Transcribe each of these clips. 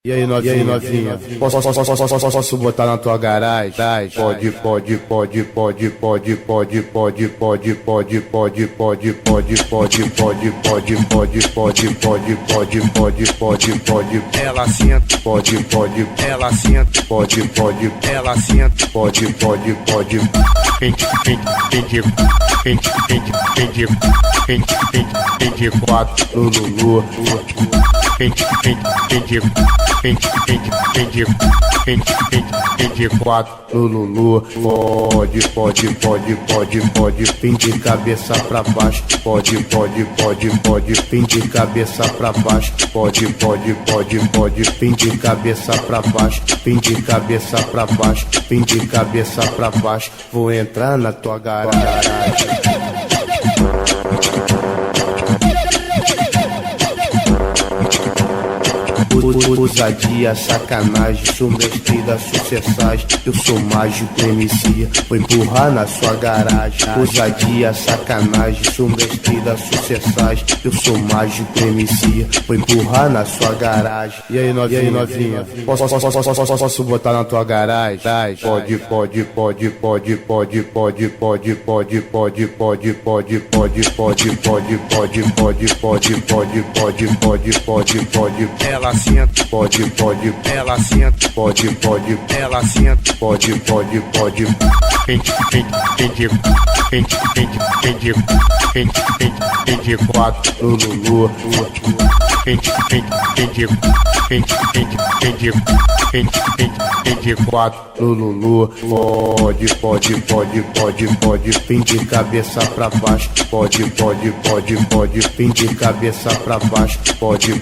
E aí novinha, posso botar na tua garagem? Pode, ela senta, pode, ela senta, pode, ela senta, pode, pende quatro no Lulu, pende quatro no Lulu, pode, pende cabeça pra baixo, pode, pende cabeça pra baixo, pode, pende cabeça pra baixo, pende cabeça pra baixo, pende cabeça pra baixo, vou entrar na tua garagem. Ousadia, sacanagem, sou mestre das sucessais. Eu sou mágico MC, vou empurrar na sua garagem. Ousadia, sacanagem, sou mestre das sucessais. Eu sou mágico MC, vou empurrar na sua garagem. E aí novinha, posso botar na tua garagem? Pode, ela senta, pode, ela senta, pode, ela senta, pode, pende quatro no Lulu, pende quatro no Lulu, pode, pende cabeça pra baixo, pode, pende cabeça pra baixo, pode,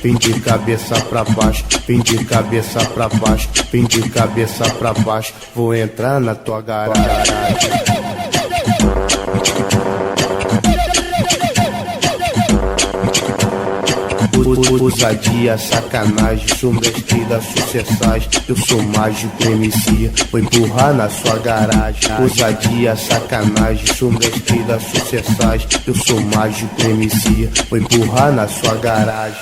pende cabeça pra baixo, pende cabeça pra baixo, pende cabeça pra baixo, vou entrar na tua garagem. Ousadia, sacanagem, sou mestre das sucessais. Eu sou mágico MC, vou empurrar na sua garagem. Ousadia, sacanagem, sou mestre das sucessais. Eu sou mágico MC, vou empurrar na sua garagem.